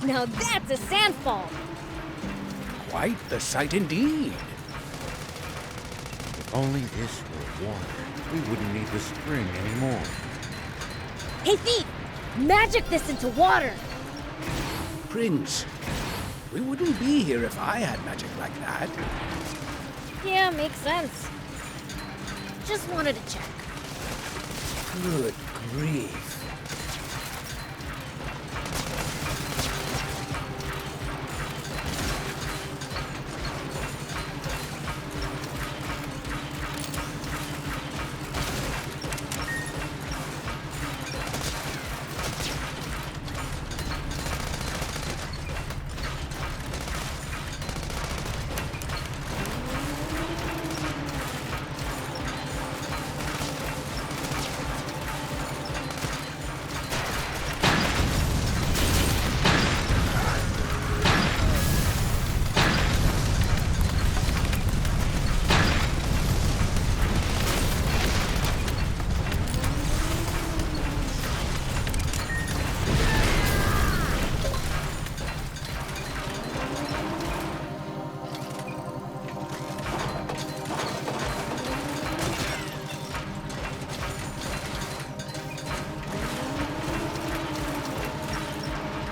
Now that's a sandfall! Quite the sight indeed. If only this were water, we wouldn't need the spring anymore. Hey, Thief! Magic this into water! Prince, we wouldn't be here if I had magic like that. Yeah, makes sense. Just wanted to check. Good grief.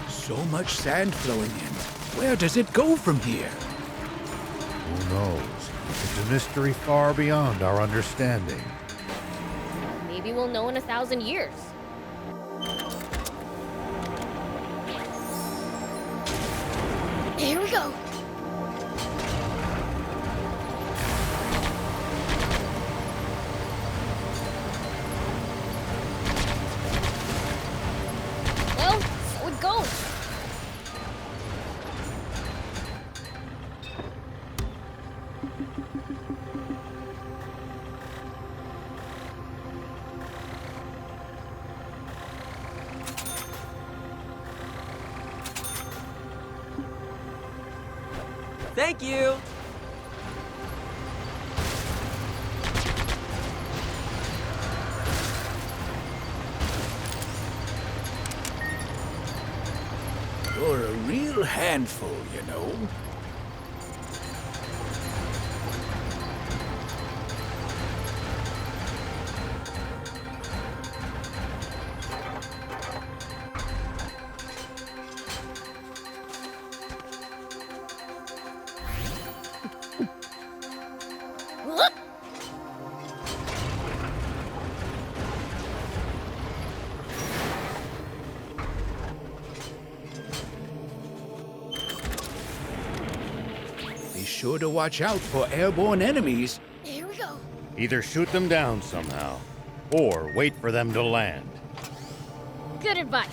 So much sand flowing in. Where does it go from here? Who knows? It's a mystery far beyond our understanding. Maybe we'll know in 1,000 years. Here we go! Well, so it goes. Thank you! You're a real handful, you know. Whoop! Be sure to watch out for airborne enemies. Here we go. Either shoot them down somehow, or wait for them to land. Good advice.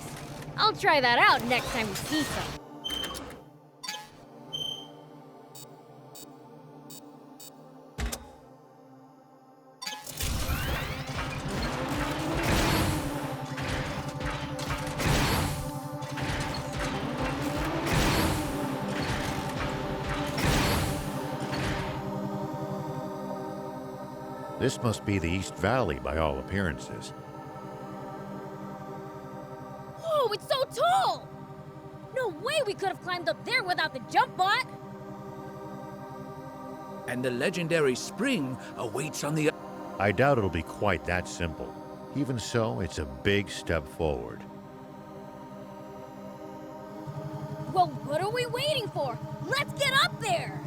I'll try that out next time we see some. This must be the East Valley by all appearances. Whoa, it's so tall! No way we could have climbed up there without the jump bot! And the legendary spring awaits on the... I doubt it'll be quite that simple. Even so, it's a big step forward. Well, what are we waiting for? Let's get up there!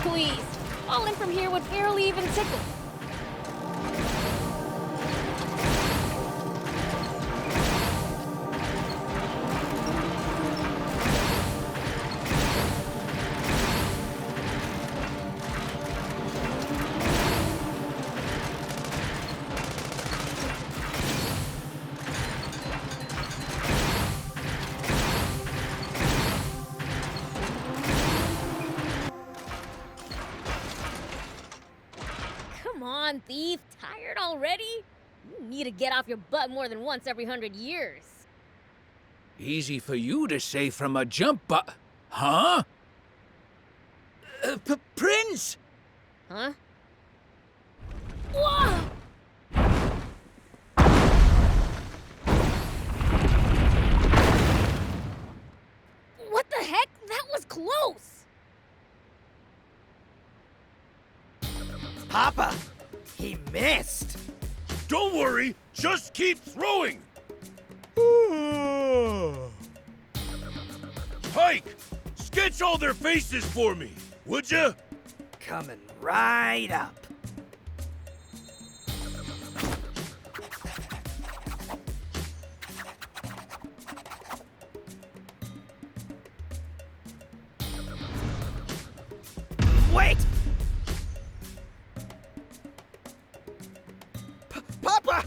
Please, falling from here would barely even tickle. Come on, Thief. Tired already? You need to get off your butt more than once every 100 years. Easy for you to say from a jump Huh? Prince! Huh? Whoa! What the heck? That was close! Papa, he missed. Don't worry, just keep throwing. Pike, sketch all their faces for me, would ya? Coming right up. Wait! Papa!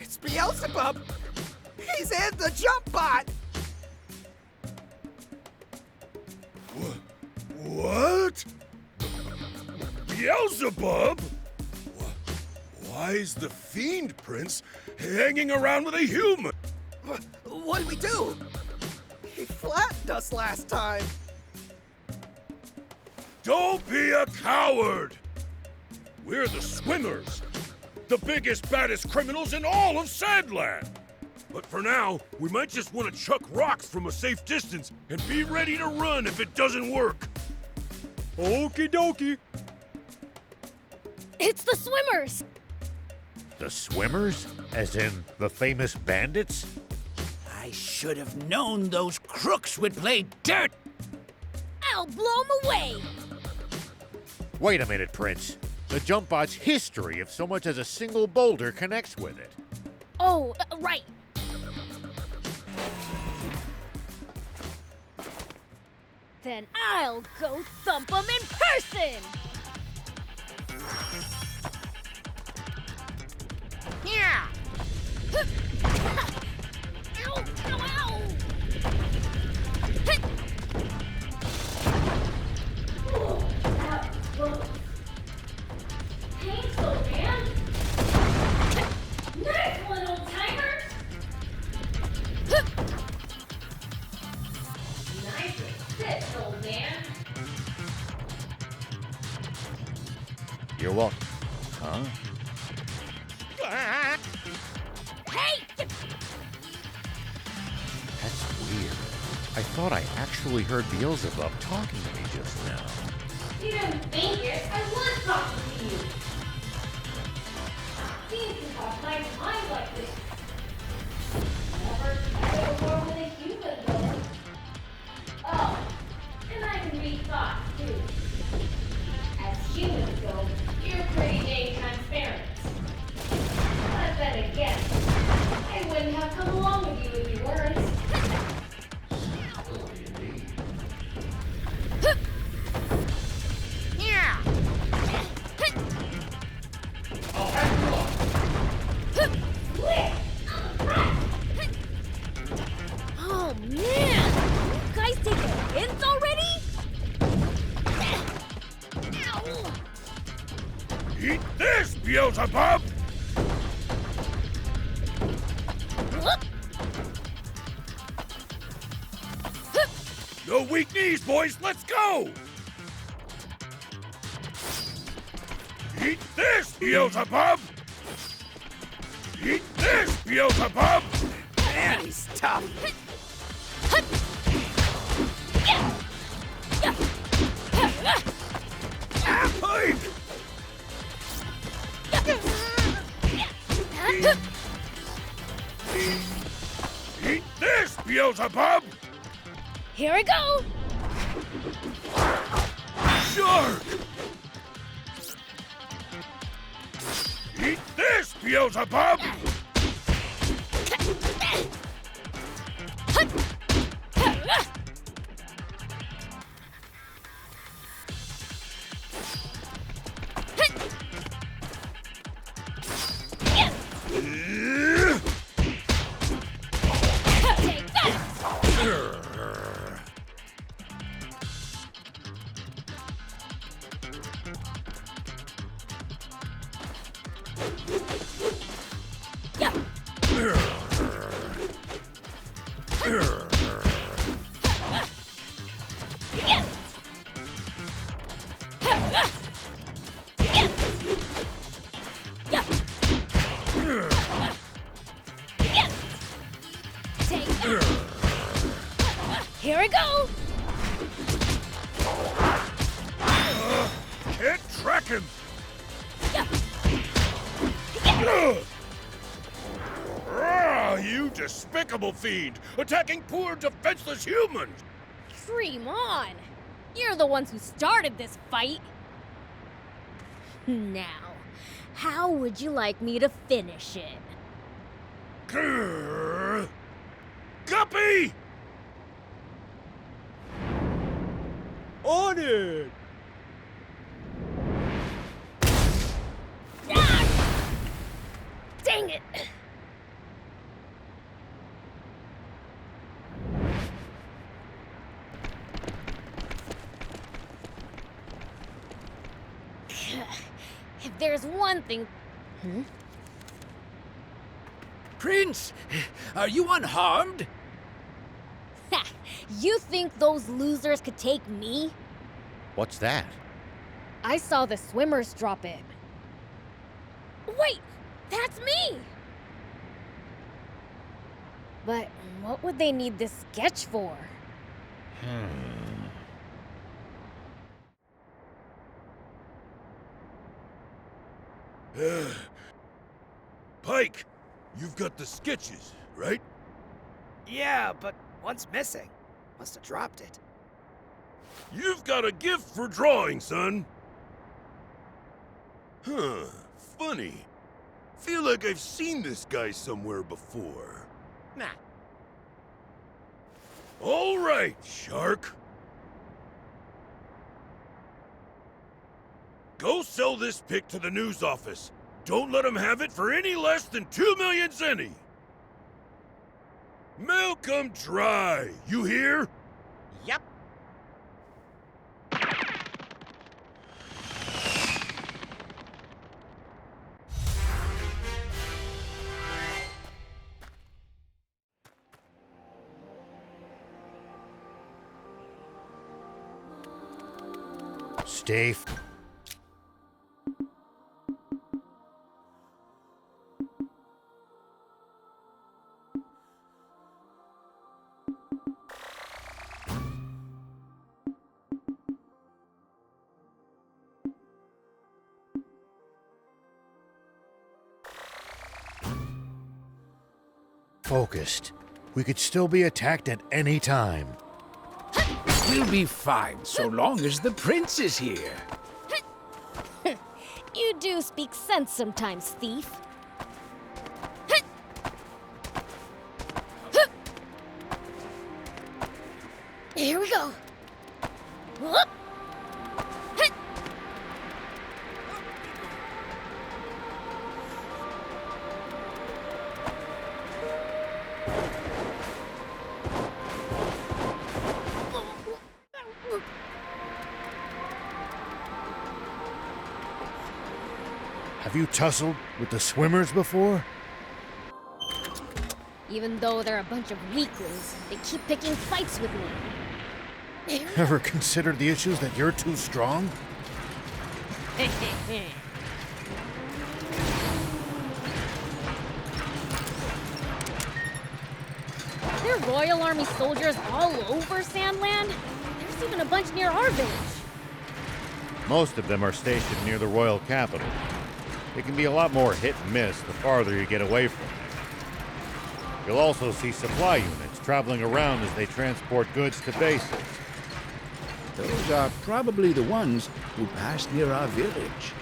It's Beelzebub! He's in the jump bot! What? Beelzebub? Why's the Fiend Prince hanging around with a human? What did we do? He flattened us last time. Don't be a coward! We're the Swimmers, the biggest, baddest criminals in all of Sandland! But for now, we might just want to chuck rocks from a safe distance and be ready to run if it doesn't work. Okie dokie. It's the Swimmers! The Swimmers? As in the famous bandits? I should have known those crooks would play dirt. I'll blow 'em away! Wait a minute, Prince. The jump bot's history of so much as a single boulder connects with it. Oh, right. Then I'll go thump 'em in person! Yeah! Ow! Ow! Ow! Painful, man! Nice one, old-timer! Nice assist, old man! You're welcome. Huh? Hey! That's weird. I thought I actually heard Beelzebub talking to me just now. You didn't think it. I was talking to you. Seems to have my mind like this. Never tried before with a human though. Oh, and I can read thoughts too. As humans go, you're pretty dang transparent. But then again, I wouldn't have come along with you if you weren't. Yeah. Oh man! You guys taking hints already? Ow! Eat this, Beelzebub! No weak knees, boys, let's go! Eat this, Beelzebub! Eat this, Beelzebub! Man, he's tough. Pike! Eat this, Beelzebub! Here I go! Shark! Eat this, Beelzebub! Take that! Yeah. I go! Can't track him! Yeah. Ugh! Ah, you despicable fiend! Attacking poor, defenseless humans! Dream on! You're the ones who started this fight! Now, how would you like me to finish it? Grrr. Guppy! On it! Ah! Dang it! If there's one thing... Prince, are you unharmed? Ha! You think those losers could take me? What's that? I saw the swimmers drop in. Wait! That's me! But what would they need this sketch for? Pike, you've got the sketches, right? Yeah, but one's missing. Must have dropped it. You've got a gift for drawing, son. Huh, funny. Feel like I've seen this guy somewhere before. Nah. All right, Shark. Go sell this pic to the news office. Don't let them have it for any less than 2 million zenny. Milk 'em dry, you hear? Yep. Stay. Focused. We could still be attacked at any time. We'll be fine so long as the prince is here. You do speak sense sometimes, thief. Here we go. Whoop. Have you tussled with the swimmers before? Even though they're a bunch of weaklings, they keep picking fights with me. Ever considered the issues that you're too strong? There are Royal Army soldiers all over Sandland. There's even a bunch near our village. Most of them are stationed near the royal capital. It can be a lot more hit and miss the farther you get away from it. You'll also see supply units traveling around as they transport goods to bases. Those are probably the ones who passed near our village.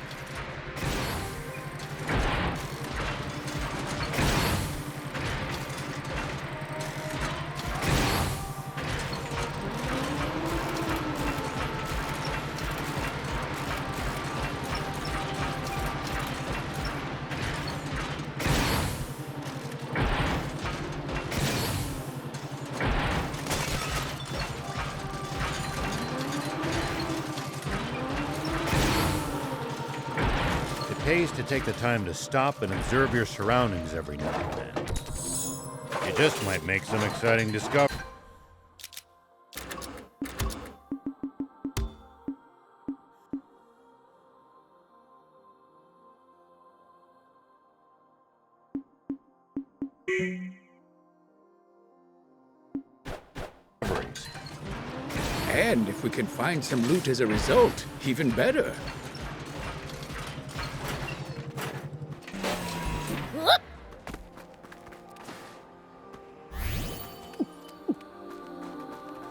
It pays to take the time to stop and observe your surroundings every now and then. You just might make some exciting discoveries. And if we can find some loot as a result, even better. Whoop!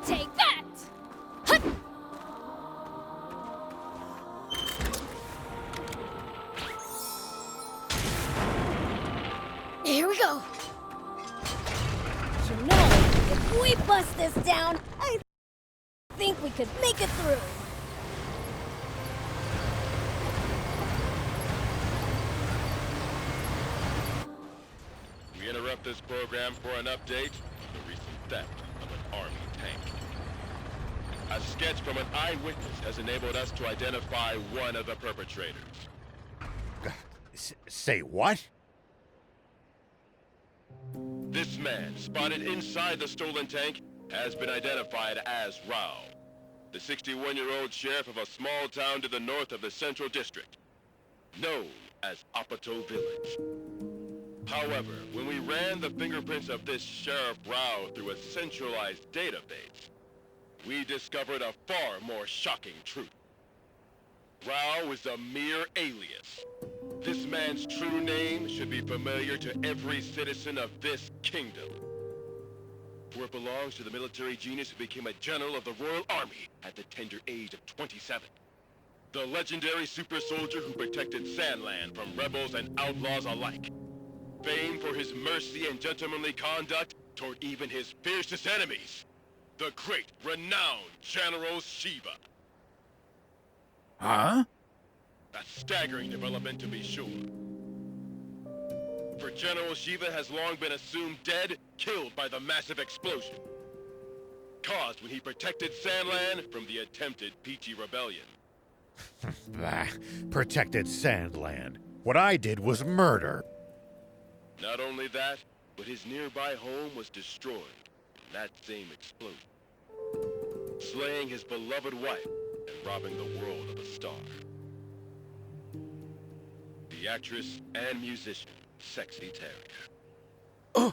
Take that! Hut! Here we go. You know, if we bust this down, I think we could make it through. We interrupt this program for an update on the recent theft of an Army tank. A sketch from an eyewitness has enabled us to identify one of the perpetrators. Say what? This man, spotted inside the stolen tank, has been identified as Rao, the 61-year-old sheriff of a small town to the north of the Central District, known as Apato Village. However, when we ran the fingerprints of this Sheriff Rao through a centralized database, we discovered a far more shocking truth. Rao is a mere alias. This man's true name should be familiar to every citizen of this kingdom, for it belongs to the military genius who became a general of the Royal Army at the tender age of 27. The legendary super soldier who protected Sandland from rebels and outlaws alike. Famed for his mercy and gentlemanly conduct toward even his fiercest enemies. The great, renowned General Shiva. Huh? A staggering development, to be sure. For General Shiva has long been assumed dead, killed by the massive explosion caused when he protected Sandland from the attempted Peachy Rebellion. Protected Sandland. What I did was murder. Not only that, but his nearby home was destroyed in that same explosion, slaying his beloved wife and robbing the world of a star. The actress and musician, Sexy Terry.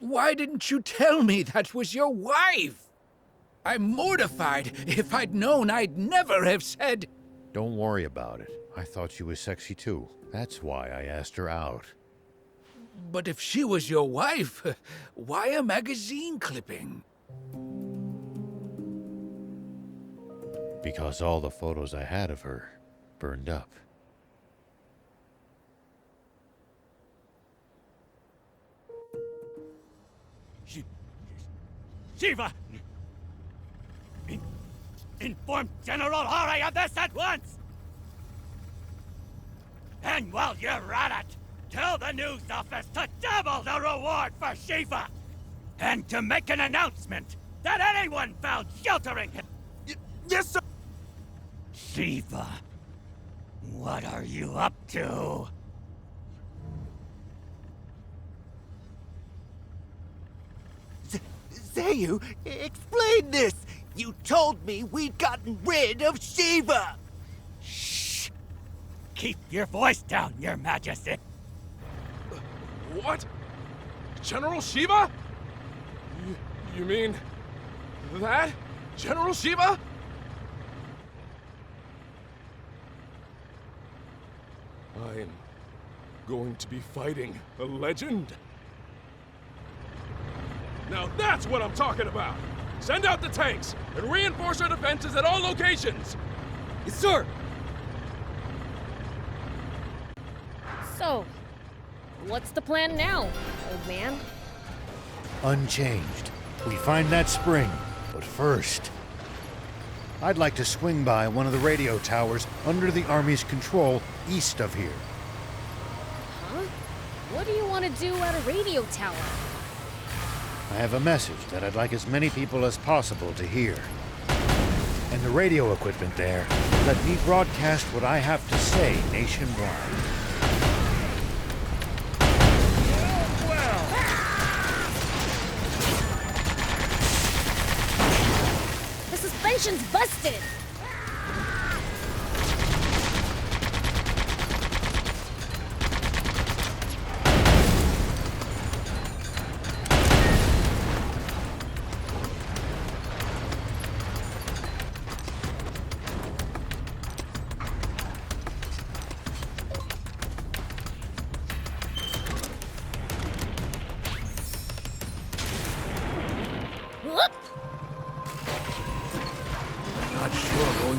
Why didn't you tell me that was your wife? I'm mortified. If I'd known, I'd never have said... Don't worry about it. I thought she was sexy too. That's why I asked her out. But if she was your wife, why a magazine clipping? Because all the photos I had of her burned up. Shiva! Inform General Hari of this at once! And while you're at it, tell the news office to double the reward for Shiva! And to make an announcement that anyone found sheltering him... Yes, sir! Shiva, what are you up to? Zayu, explain this! You told me we'd gotten rid of Shiva! Shh! Keep your voice down, Your Majesty! What? General Shiva? You mean... that? General Shiva? I am going to be fighting a legend. Now that's what I'm talking about! Send out the tanks and reinforce our defenses at all locations! Yes, sir! So, what's the plan now, old man? Unchanged. We find that spring. But first, I'd like to swing by one of the radio towers under the Army's control east of here. Huh? What do you want to do at a radio tower? I have a message that I'd like as many people as possible to hear. And the radio equipment there let me broadcast what I have to say nationwide. The suspension's busted!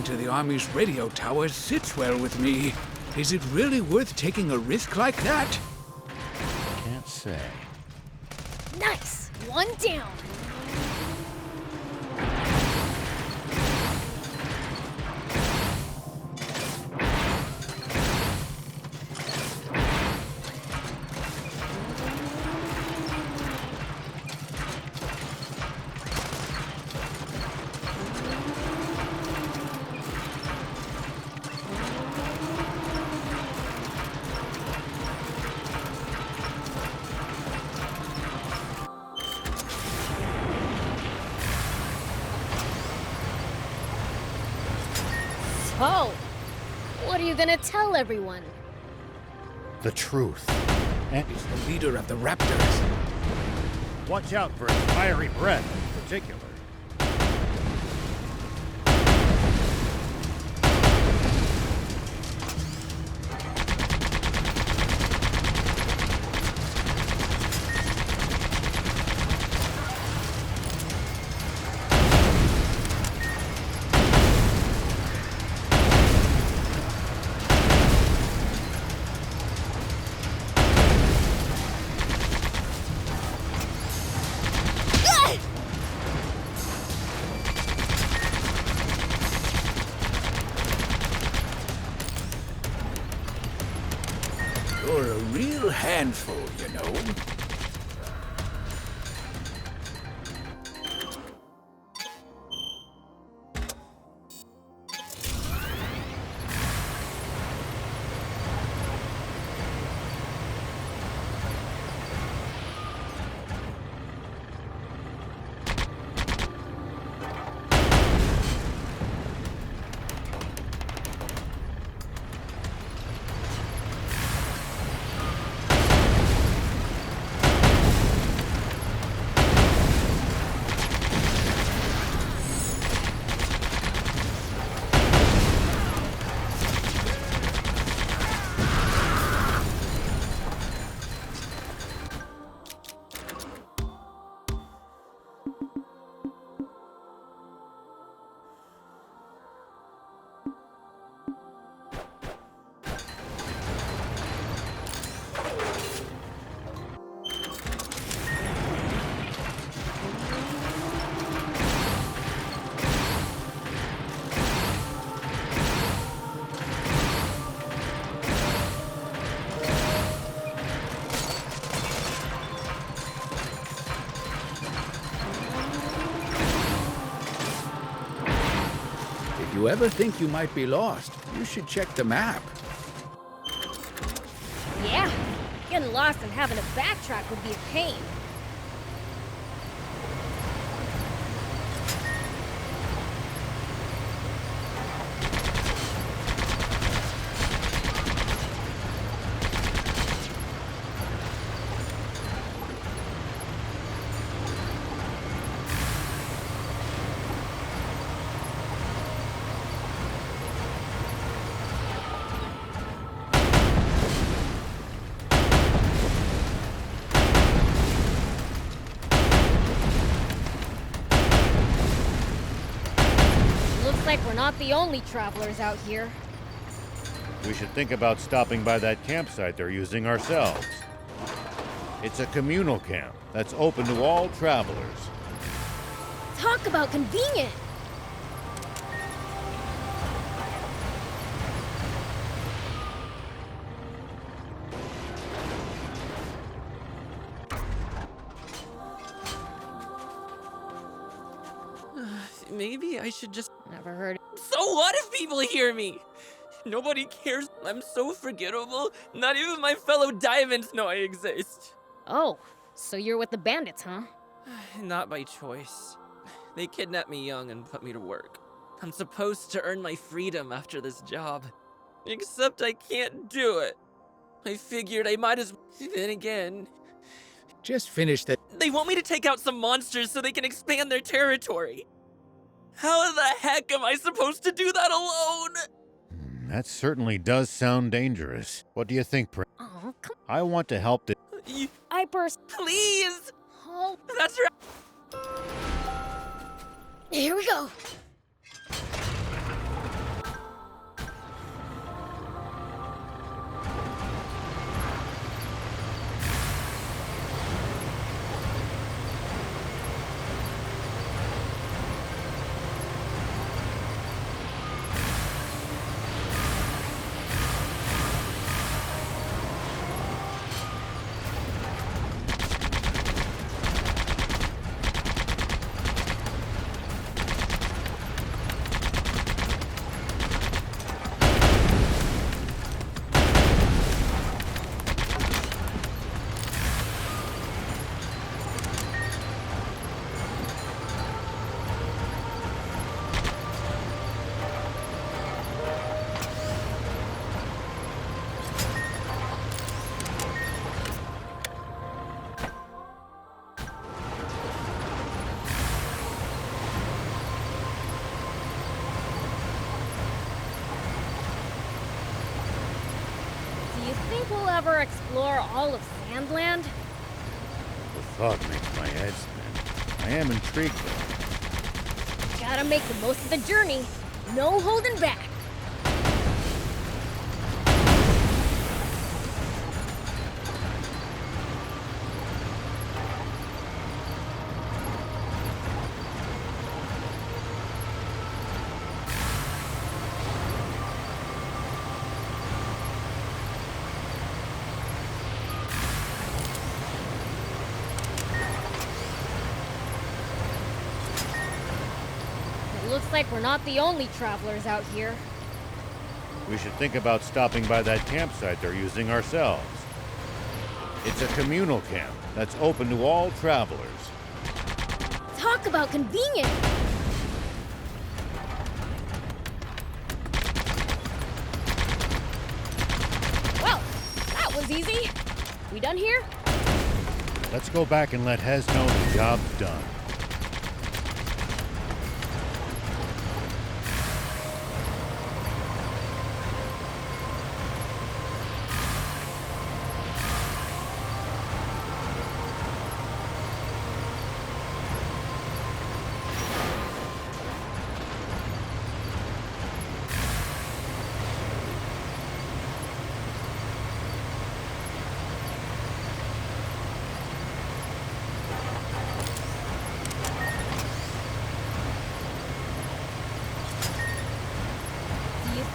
into the Army's radio tower sits well with me. Is it really worth taking a risk like that? Can't say. Nice! One down. So, what are you gonna tell everyone? The truth. And He's the leader of the Raptors. watch out for his fiery breath in particular. You're a real handful, you know. If you ever think you might be lost, you should check the map. Yeah, getting lost and having to backtrack would be a pain. Looks like we're not the only travelers out here. We should think about stopping by that campsite they're using ourselves. It's a communal camp that's open to all travelers. Talk about convenient! Maybe I should just... Never heard. So what if people hear me? Nobody cares. I'm so forgettable. Not even my fellow diamonds know I exist. Oh, so you're with the bandits, huh? Not by choice. They kidnapped me young and put me to work. I'm supposed to earn my freedom after this job. Except I can't do it. I figured I might as... Then again... Just finish the... They want me to take out some monsters so they can expand their territory. How the heck am I supposed to do that alone? That certainly does sound dangerous. What do you think, Prince? Oh, come I want to help the... I burst. Please! Oh, That's right! here we go. ever explore all of Sandland? The thought makes my head spin. I am intrigued, though. Gotta make the most of the journey. No holding back. Looks like we're not the only travelers out here. We should think about stopping by that campsite they're using ourselves. It's a communal camp that's open to all travelers. Talk about convenient! Well, that was easy. We done here? Let's go back and let Hez know the job's done.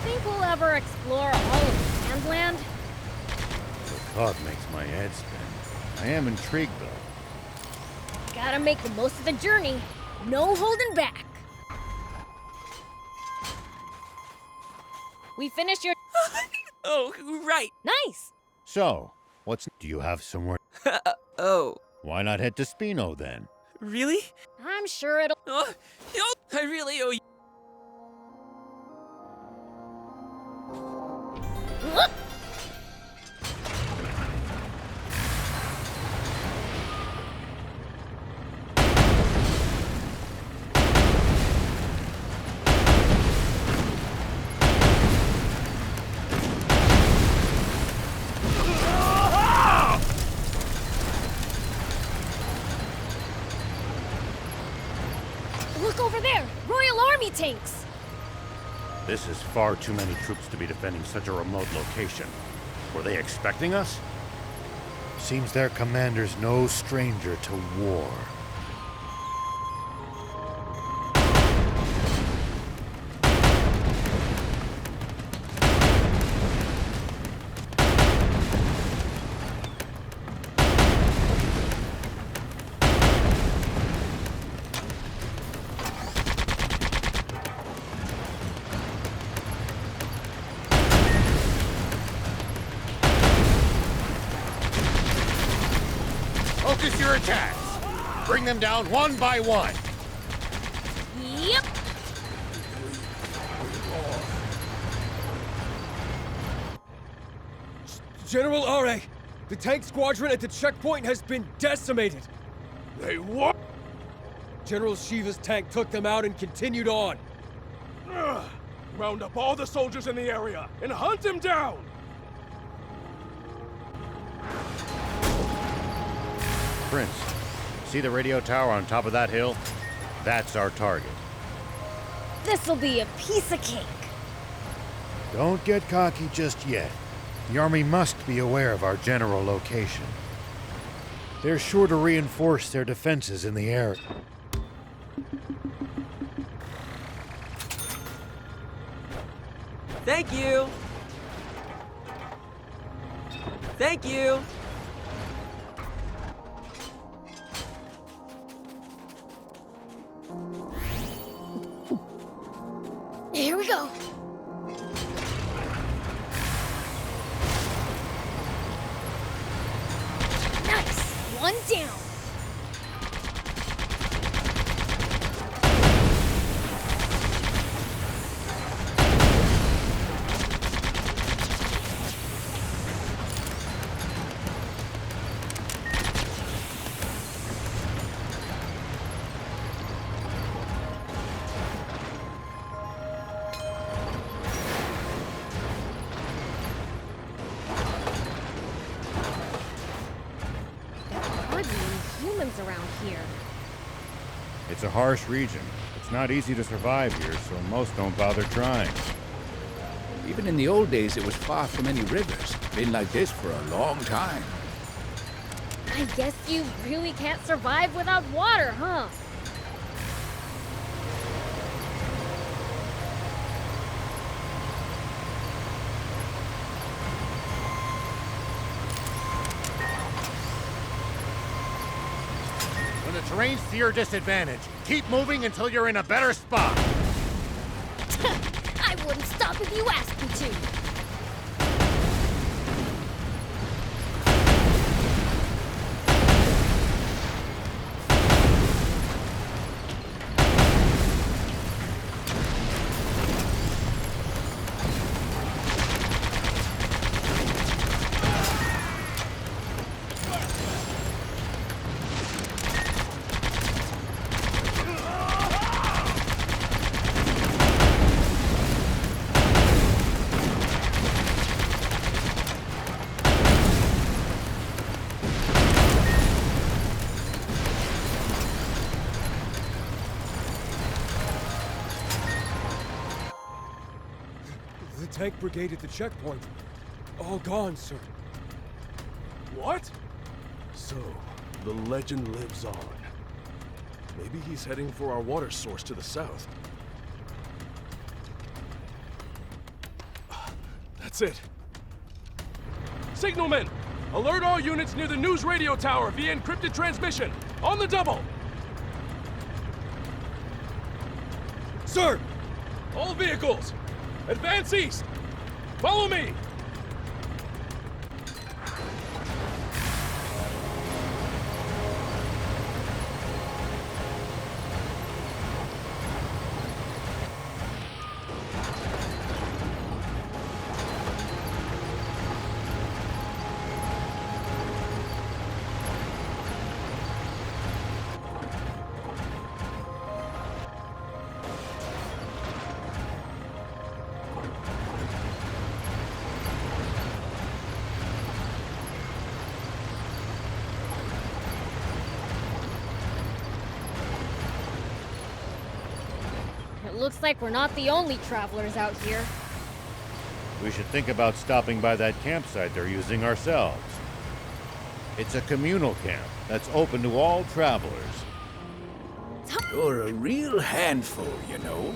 Think we'll ever explore all of Sandland? The thought makes my head spin. I am intrigued, though. Gotta make the most of the journey. No holding back. We finished your... Oh, right. Nice! So, do you have somewhere? Oh, Why not head to Spino, then? really? I'm sure it'll... Oh, I really owe you. Look! Look over there! Royal Army tanks! This is far too many troops to be defending such a remote location. Were they expecting us? Seems their commander's no stranger to war. Focus your attacks! Bring them down one by one! Yep! General Are, the tank squadron at the checkpoint has been decimated. They what? General Shiva's tank took them out and continued on. Ugh. Round up all the soldiers in the area and hunt them down! Prince, see the radio tower on top of that hill? That's our target. This'll be a piece of cake. Don't get cocky just yet. The Army must be aware of our general location. They're sure to reinforce their defenses in the area. Thank you. Thank you. Here we go. Nice! One down. gangs around here. It's a harsh region. It's not easy to survive here, so most don't bother trying. Even in the old days, it was far from any rivers. Been like this for a long time. I guess you really can't survive without water, huh? When the terrain's to your disadvantage, keep moving until you're in a better spot. I wouldn't stop if you asked me to. The tank brigade at the checkpoint. All gone, sir. What? So, the legend lives on. Maybe he's heading for our water source to the south. That's it. Signalman! Alert all units near the news radio tower via encrypted transmission! On the double! Sir! All vehicles! Advance east! Follow me! It looks like we're not the only travelers out here. We should think about stopping by that campsite they're using ourselves. It's a communal camp that's open to all travelers. You're a real handful, you know.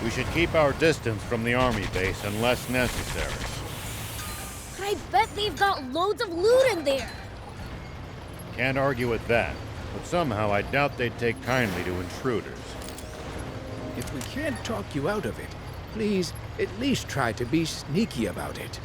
We should keep our distance from the army base unless necessary. I bet they've got loads of loot in there. Can't argue with that, but somehow I doubt they'd take kindly to intruders. If we can't talk you out of it, please at least try to be sneaky about it.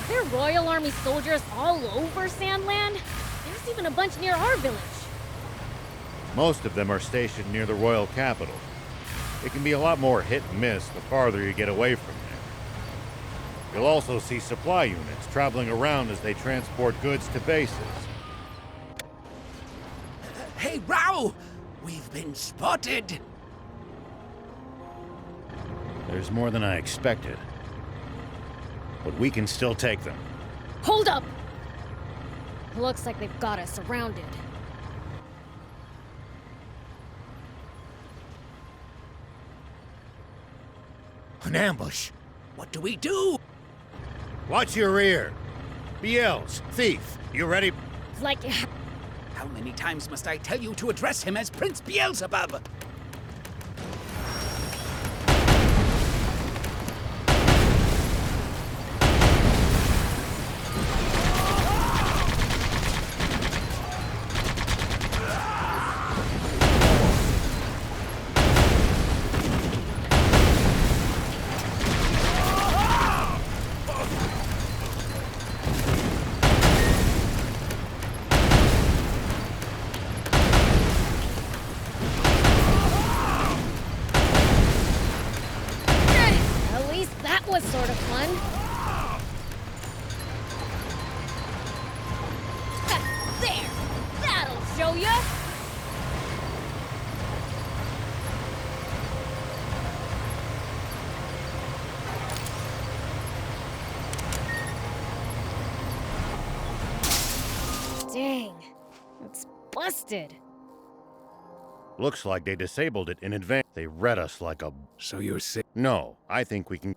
There are Royal Army soldiers all over Sandland. There's even a bunch near our village. Most of them are stationed near the royal capital. It can be a lot more hit and miss the farther you get away from there. You'll also see supply units traveling around as they transport goods to bases. Hey, Rao! We've been spotted! There's more than I expected. But we can still take them. Hold up! Looks like they've got us surrounded. An ambush! What do we do? Watch your rear. Biels, thief, you ready? Like, How many times must I tell you to address him as Prince Beelzebub? at least that was sort of fun. There! That'll show ya! Dang, it's busted. Looks like they disabled it in advance. They read us like a... So you're sick? No, I think we can...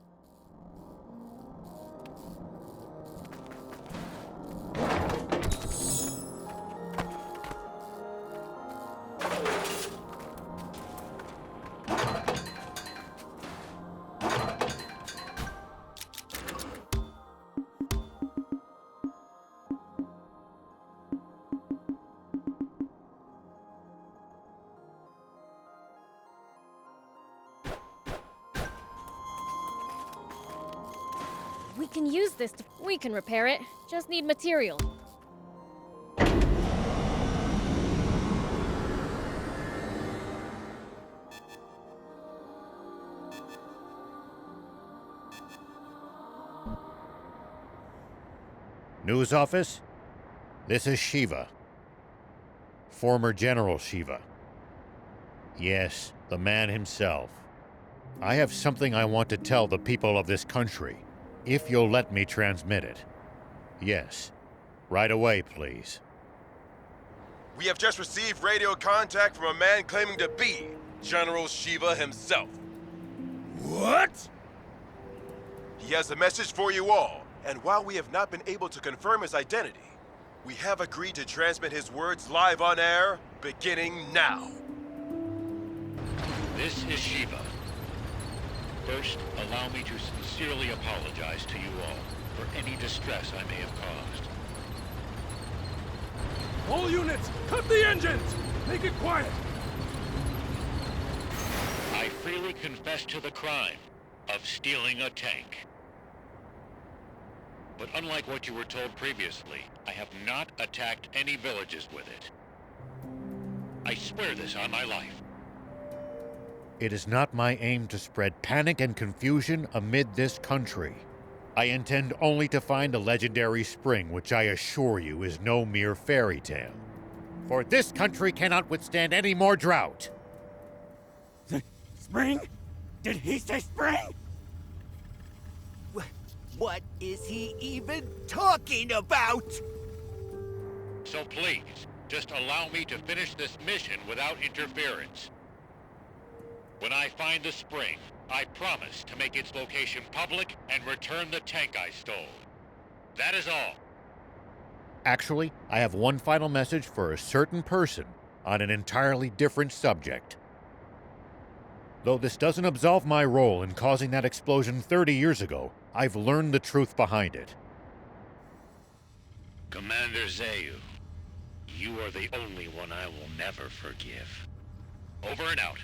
We can use this to... We can repair it. Just need material. News office? This is Shiva. Former General Shiva. Yes, the man himself. I have something I want to tell the people of this country, if you'll let me transmit it. Yes. Right away, please. We have just received radio contact from a man claiming to be General Shiva himself. What? He has a message for you all, and while we have not been able to confirm his identity, we have agreed to transmit his words live on air, beginning now. This is Shiva. First, allow me to sincerely apologize to you all for any distress I may have caused. All units, cut the engines! Make it quiet! I freely confess to the crime of stealing a tank. But unlike what you were told previously, I have not attacked any villages with it. I swear this on my life. It is not my aim to spread panic and confusion amid this country. I intend only to find a legendary spring, which I assure you is no mere fairy tale. For this country cannot withstand any more drought. Spring? Did he say spring? What is he even talking about? So please, just allow me to finish this mission without interference. When I find the spring, I promise to make its location public and return the tank I stole. That is all. Actually, I have one final message for a certain person on an entirely different subject. Though this doesn't absolve my role in causing that explosion 30 years ago, I've learned the truth behind it. Commander Zayu, you are the only one I will never forgive. Over and out.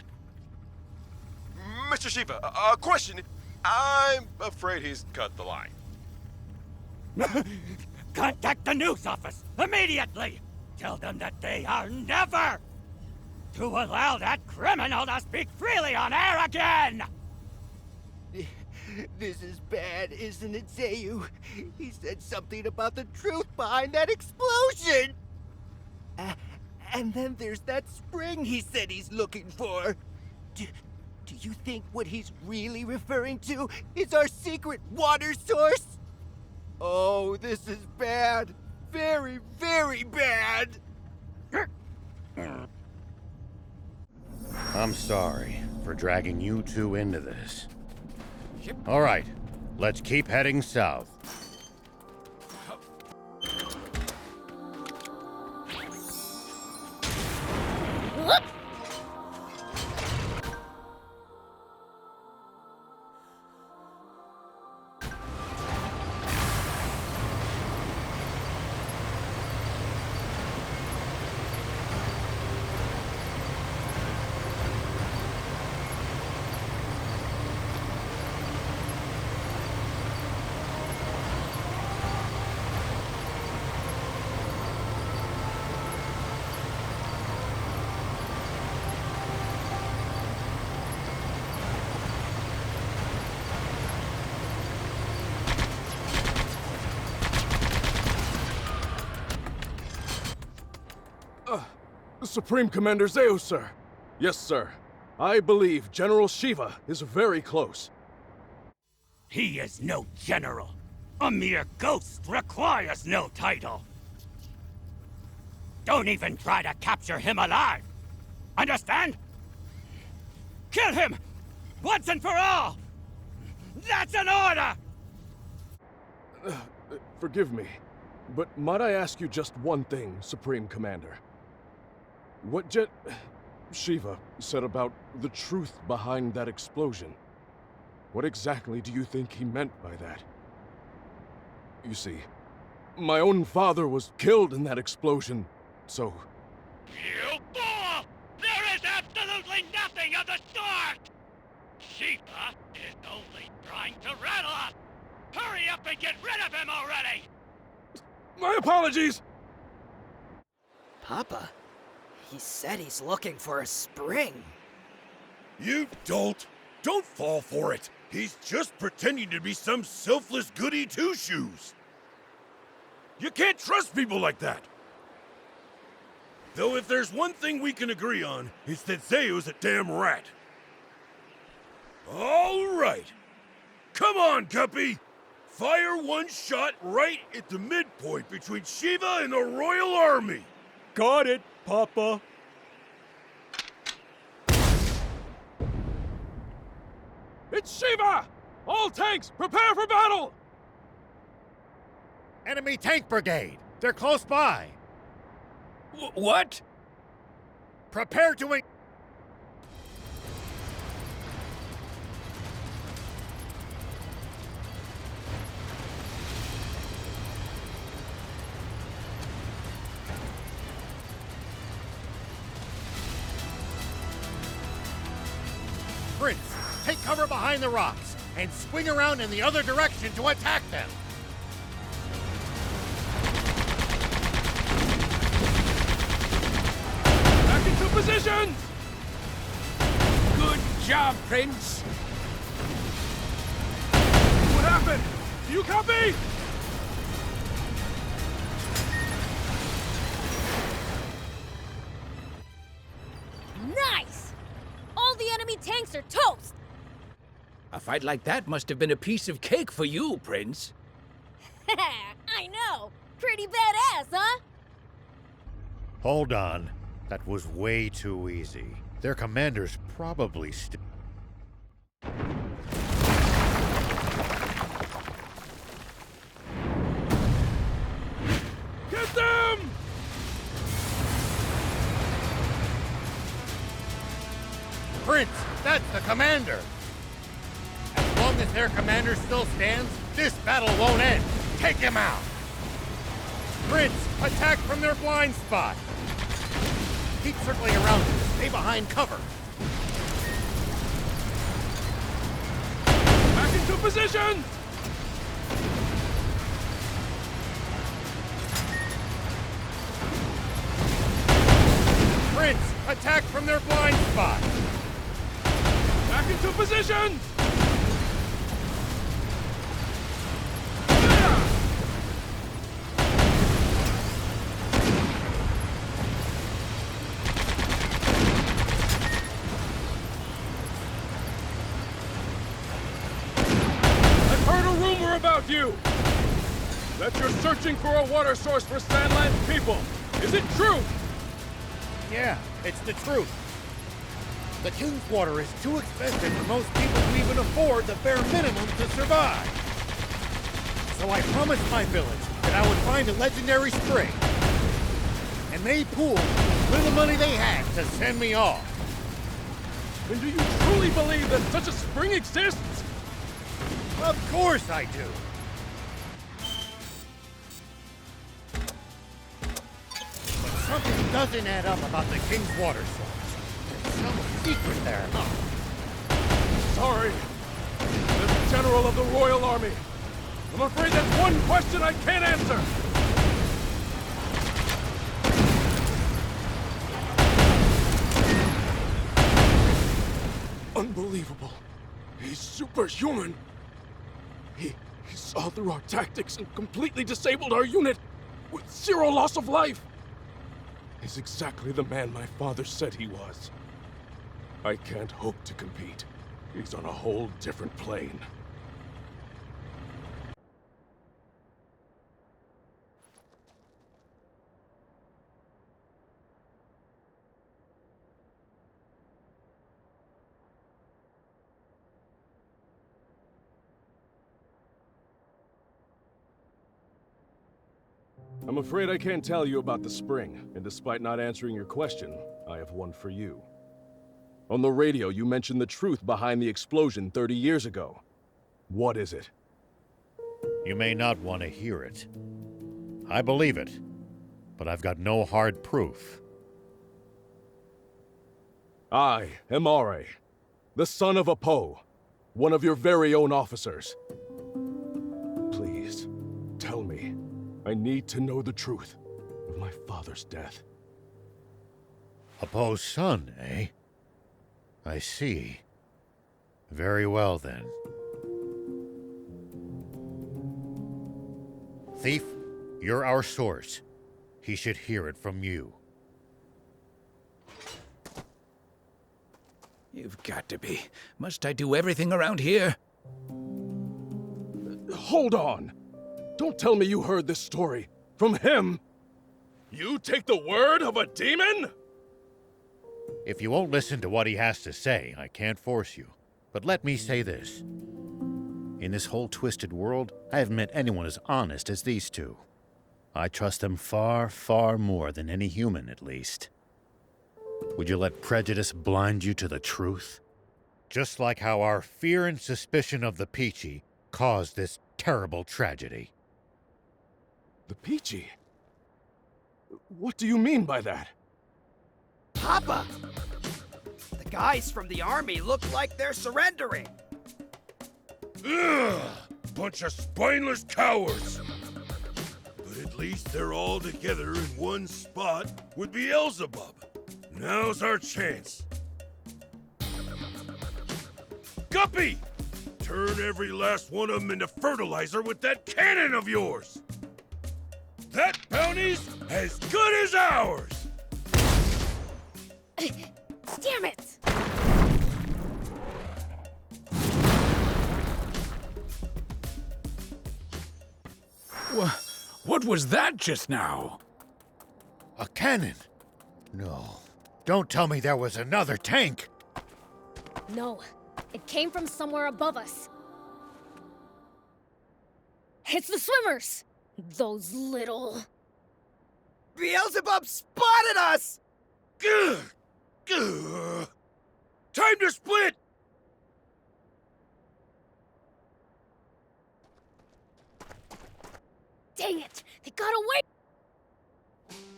Mr. Shiva, a question. I'm afraid he's cut the line. Contact the news office immediately! Tell them that they are never to allow that criminal to speak freely on air again! This is bad, isn't it, Zayu? He said something about the truth behind that explosion! And then there's that spring he said he's looking for. Do you think what he's really referring to is our secret water source? Oh, this is bad. Very, very bad. I'm sorry for dragging you two into this. All right, let's keep heading south. Supreme Commander Zeus, sir. Yes, sir. I believe General Shiva is very close. He is no general. A mere ghost requires no title. Don't even try to capture him alive. Understand? Kill him! Once and for all! That's an order! Forgive me, but might I ask you just one thing, Supreme Commander? What Shiva said about the truth behind that explosion. What exactly do you think he meant by that? You see, my own father was killed in that explosion, so... You fool! There is absolutely nothing of the sort! Shiva is only trying to rattle us! Hurry up and get rid of him already! My apologies! Papa, he said he's looking for a spring. You dolt! Don't fall for it! He's just pretending to be some selfless goody two-shoes! You can't trust people like that! Though if there's one thing we can agree on, it's that Zeus a damn rat. All right! Come on, Guppy! Fire one shot right at the midpoint between Shiva and the Royal Army! Got it, Papa. It's Shiva! All tanks, prepare for battle! Enemy tank brigade! They're close by! What? Prepare to... Prince, take cover behind the rocks and swing around in the other direction to attack them. Back into position! Good job, Prince. What happened? Do you copy? Nice! All the enemy tanks are toast! A fight like that must have been a piece of cake for you, Prince. I know! Pretty badass, huh? Hold on. That was way too easy. Their commander's probably still... Get them! Prince, that's the commander! As long as their commander still stands, this battle won't end. Take him out! Prince, attack from their blind spot! Keep circling around them. Stay behind cover. Back into position! Prince, attack from their blind spot! Back into position! About you! That you're searching for a water source for Sandland's people. Is it true? Yeah, it's the truth. The King's water is too expensive for most people to even afford the bare minimum to survive. So I promised my village that I would find a legendary spring. And they pooled the little money they had to send me off. And do you truly believe that such a spring exists? Of course I do. But something doesn't add up about the King's water source. There's some secret there, huh? Sorry. As the General of the Royal Army, I'm afraid that's one question I can't answer. Unbelievable. He's superhuman. He saw through our tactics and completely disabled our unit with zero loss of life. is exactly the man my father said he was. I can't hope to compete. He's on a whole different plane. I'm afraid I can't tell you about the spring, and despite not answering your question, I have one for you. On the radio, you mentioned the truth behind the explosion 30 years ago. What is it? You may not want to hear it. I believe it, but I've got no hard proof. I am Are, the son of Apo, one of your very own officers. Please, tell me. I need to know the truth of my father's death. Apo's son, eh? I see. Very well, then. Thief, you're our source. He should hear it from you. You've got to be. Must I do everything around here? Hold on! Don't tell me you heard this story from him! You take the word of a demon?! If you won't listen to what he has to say, I can't force you. But let me say this. In this whole twisted world, I haven't met anyone as honest as these two. I trust them far, far more than any human, at least. Would you let prejudice blind you to the truth? Just like how our fear and suspicion of the Peachy caused this terrible tragedy. The Peachy? What do you mean by that? Papa! The guys from the army look like they're surrendering. Ugh! Bunch of spineless cowards! But at least they're all together in one spot with Beelzebub. Now's our chance. Guppy! Turn every last one of them into fertilizer with that cannon of yours! That bounty's as good as ours! Damn it! What was that just now? A cannon? No. Don't tell me there was another tank! No, it came from somewhere above us. It's the swimmers! Those little... Beelzebub spotted us! Gah! Gah! Time to split! Dang it! They got away!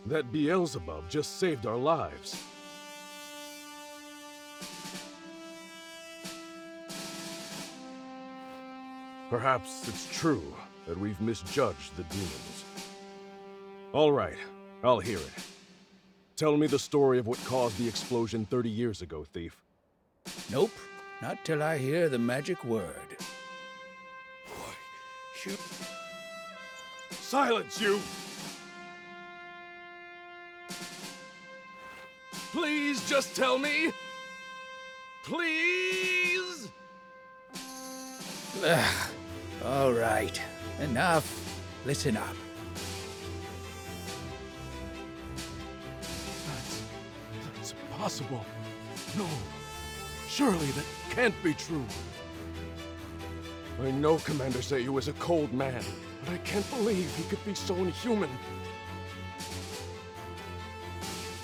That Beelzebub just saved our lives. Perhaps it's true that we've misjudged the demons. All right, I'll hear it. Tell me the story of what caused the explosion 30 years ago, Thief. Nope, not till I hear the magic word. Shoot. Silence, you! Please just tell me! Please! All right, enough. Listen up. That's impossible. No, surely that can't be true. I know Commander Zayu is a cold man, but I can't believe he could be so inhuman.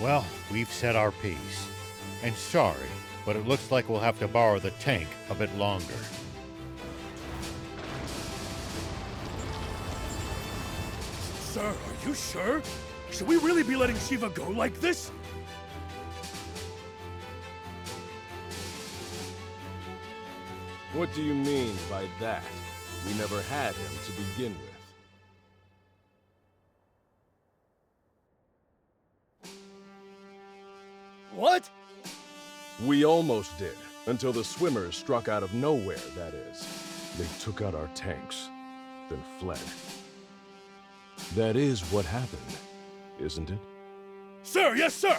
Well, we've said our piece. And sorry, but it looks like we'll have to borrow the tank a bit longer. Sir, are you sure? Should we really be letting Shiva go like this? What do you mean by that? We never had him to begin with. What? We almost did, until the swimmers struck out of nowhere, that is. They took out our tanks, then fled. That is what happened, isn't it? Sir, yes, sir!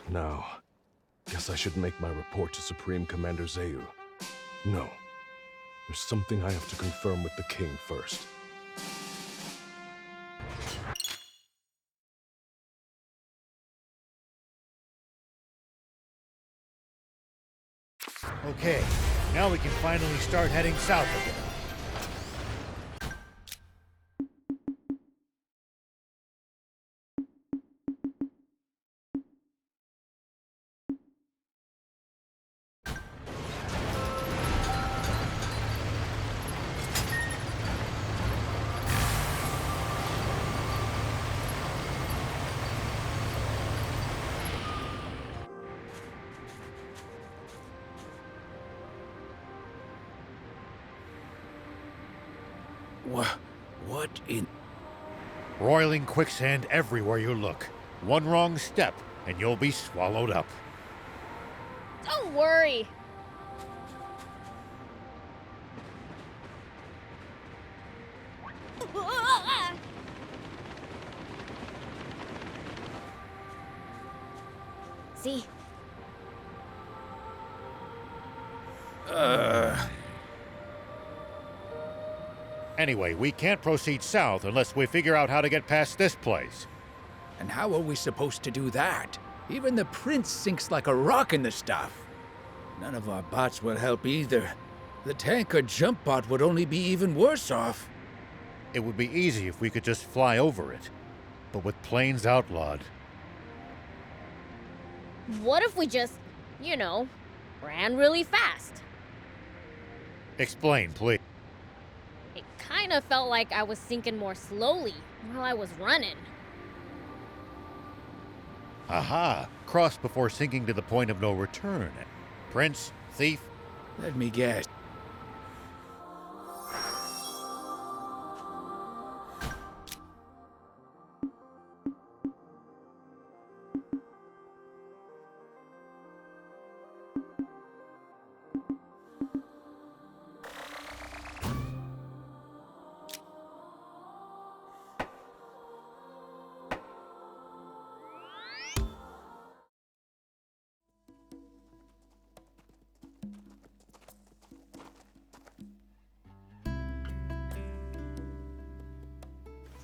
Now, guess I should make my report to Supreme Commander Zeu. No. There's something I have to confirm with the king first. Okay, now we can finally start heading south again. What in... Roiling quicksand everywhere you look. One wrong step, and you'll be swallowed up. Don't worry. See? Anyway, we can't proceed south unless we figure out how to get past this place. And how are we supposed to do that? Even the prince sinks like a rock in the stuff. None of our bots will help either. The tank or jump bot would only be even worse off. It would be easy if we could just fly over it. But with planes outlawed... What if we just, ran really fast? Explain, please. It kind of felt like I was sinking more slowly while I was running. Aha! Cross before sinking to the point of no return. Prince, thief? Let me guess.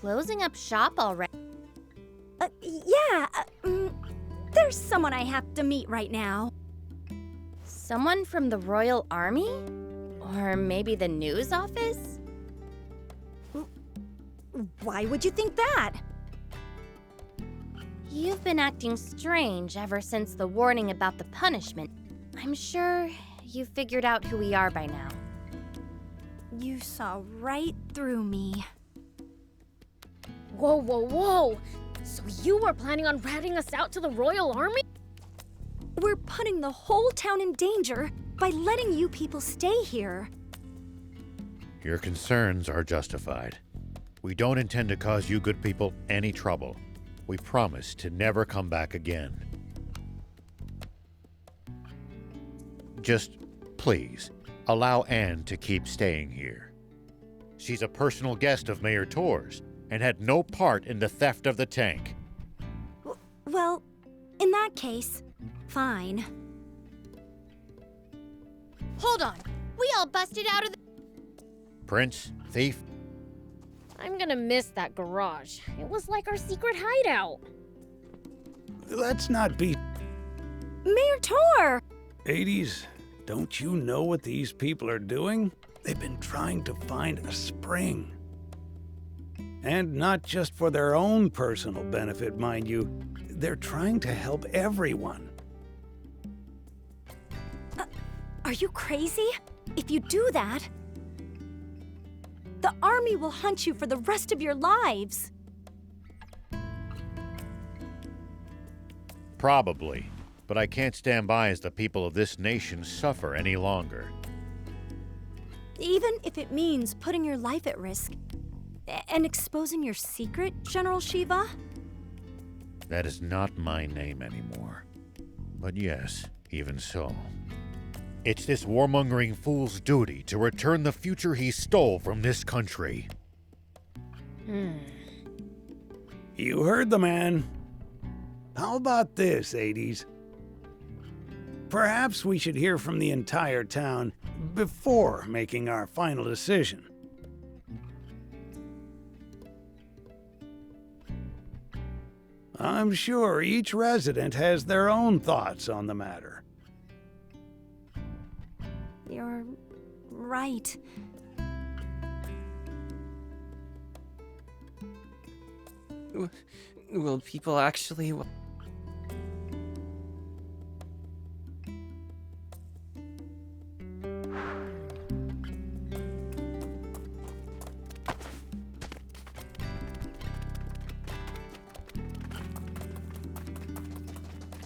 Closing up shop already? There's someone I have to meet right now. Someone from the Royal Army? Or maybe the news office? Why would you think that? You've been acting strange ever since the warning about the punishment. I'm sure you figured out who we are by now. You saw right through me. Whoa, whoa, whoa! So you were planning on ratting us out to the Royal Army? We're putting the whole town in danger by letting you people stay here. Your concerns are justified. We don't intend to cause you good people any trouble. We promise to never come back again. Just, please, allow Anne to keep staying here. She's a personal guest of Mayor Tor's and had no part in the theft of the tank. Well, in that case, fine. Hold on! We all busted out of the... Prince, thief? I'm gonna miss that garage. It was like our secret hideout. Let's not be... Mayor Tor! Hades, don't you know what these people are doing? They've been trying to find a spring. And not just for their own personal benefit, mind you. They're trying to help everyone. Are you crazy? If you do that, the army will hunt you for the rest of your lives. Probably, but I can't stand by as the people of this nation suffer any longer. Even if it means putting your life at risk and exposing your secret, General Shiva? That is not my name anymore. But yes, even so. It's this warmongering fool's duty to return the future he stole from this country. You heard the man. How about this, 80s? Perhaps we should hear from the entire town before making our final decision. I'm sure each resident has their own thoughts on the matter. You're right. Will people actually...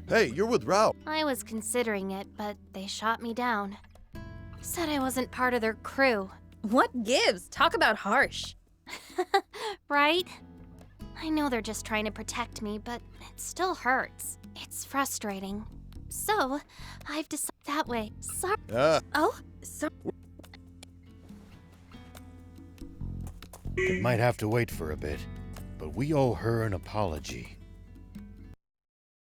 Hey, you're with Rao. I was considering it, but they shot me down. Said I wasn't part of their crew. What gives? Talk about harsh. Right? I know they're just trying to protect me, but it still hurts. It's frustrating. So, I've decided that way. Sorry. Oh, so... It might have to wait for a bit, but we owe her an apology.